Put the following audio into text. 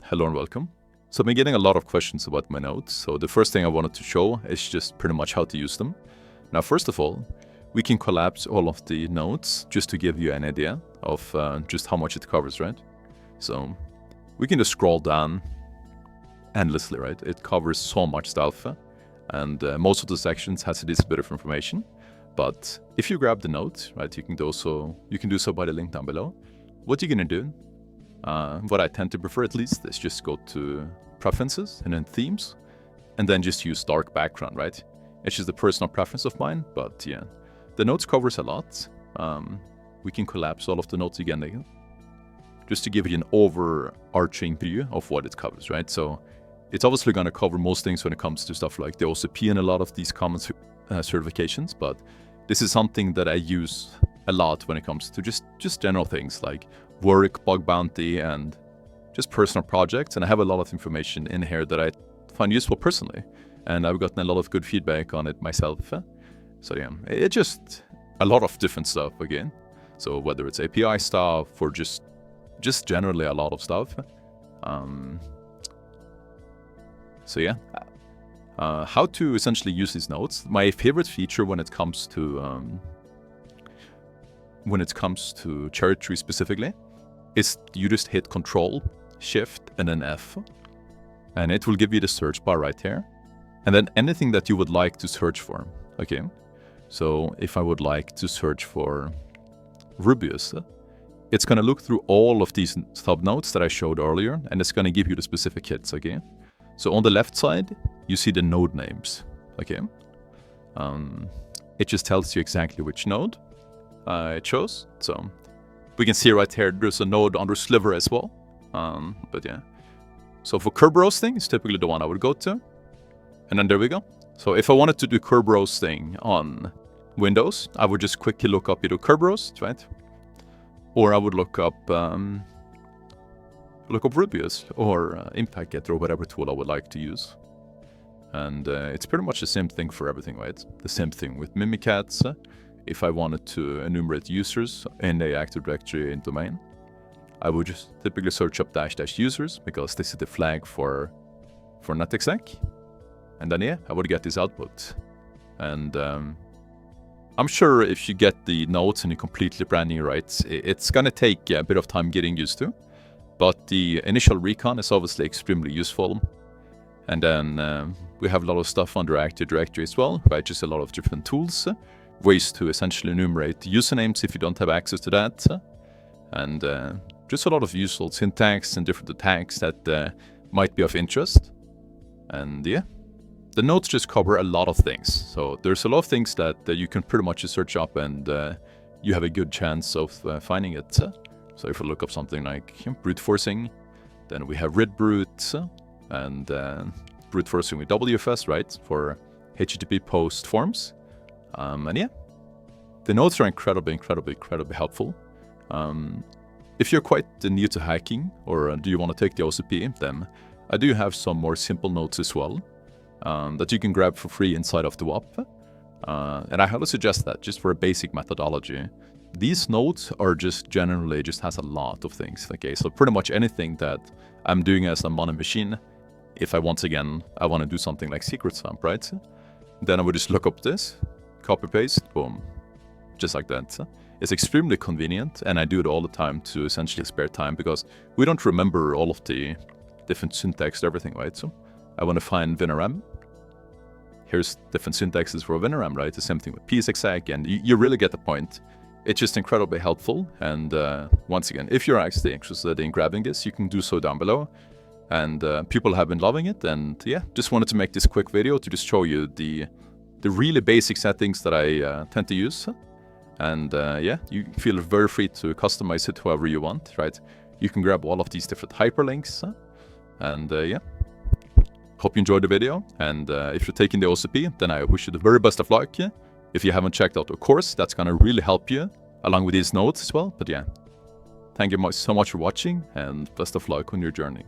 hello and welcome. So I've been getting a lot of questions about my notes, so the first thing I wanted to show is just pretty much how to use them. Now first of all, we can collapse all of the notes just to give you an idea of just how much it covers, right? So we can just scroll down endlessly, right? It covers so much stuff, and most of the sections has this bit of information. But if you grab the note, right, you can do so by the link down below. What you're gonna do, what I tend to prefer at least, is just go to Preferences and then Themes, and then just use dark background, right? It's just a personal preference of mine, but yeah. The notes covers a lot. We can collapse all of the notes again, just to give you an overarching view of what it covers, right? So it's obviously going to cover most things when it comes to stuff like the OSCP and a lot of these common certifications, but this is something that I use a lot when it comes to just general things like work, bug bounty, and just personal projects. And I have a lot of information in here that I find useful personally, and I've gotten a lot of good feedback on it myself. So yeah, it's just a lot of different stuff again. So whether it's API stuff or just generally a lot of stuff. So yeah, how to essentially use these notes. My favorite feature when it comes to Cherrytree specifically is you just hit Control, Shift, and then F, and it will give you the search bar right here, and then anything that you would like to search for. Okay, so if I would like to search for Rubius, it's going to look through all of these subnodes that I showed earlier, and it's going to give you the specific hits. Okay, so on the left side you see the node names. Okay, it just tells you exactly which node it shows. So we can see right here there's a node under Sliver as well. But yeah, so for curb roasting is typically the one I would go to, and then there we go. So if I wanted to do curb roasting on Windows, I would just quickly look up either curb roast, right? Or I would look up Rubius or Impact Getter or whatever tool I would like to use. And it's pretty much the same thing for everything, right? The same thing with Mimikatz. If I wanted to enumerate users in the Active Directory in domain, I would just typically search up --users because this is the flag for netexec. And then yeah, I would get this output. And I'm sure if you get the notes and you completely brand new, right, it's gonna take a bit of time getting used to. But the initial recon is obviously extremely useful. And then we have a lot of stuff under Active Directory as well, right? Just a lot of different tools, ways to essentially enumerate usernames if you don't have access to that. And just a lot of useful syntax and different attacks that might be of interest. And yeah, the notes just cover a lot of things. So there's a lot of things that you can pretty much just search up, and you have a good chance of finding it. So if we look up something like brute forcing, then we have rid brute and brute forcing with WFS, right, for HTTP post forms. And yeah, the notes are incredibly helpful. If you're quite new to hacking, or do you want to take the OSCP, then I do have some more simple notes as well that you can grab for free inside of the WAP. And I highly suggest that just for a basic methodology. These notes are just generally has a lot of things. Okay, so pretty much anything that I'm doing as I'm on a machine, if I want to do something like secret stamp, right? Then I would just look up this, copy paste, boom, just like that. It's extremely convenient, and I do it all the time to essentially spare time because we don't remember all of the different syntax, everything, right? So I want to find WinRM. Here's different syntaxes for WinRM, right? The same thing with psexec, and you really get the point. It's just incredibly helpful. And once again, if you're actually interested in grabbing this, you can do so down below. And people have been loving it. And yeah, just wanted to make this quick video to just show you the really basic settings that I tend to use. And yeah, you feel very free to customize it however you want, right? You can grab all of these different hyperlinks. And yeah, hope you enjoyed the video. And if you're taking the OSCP, then I wish you the very best of luck. If you haven't checked out the course, that's going to really help you, along with these notes as well. But yeah, thank you so much for watching, and best of luck on your journey.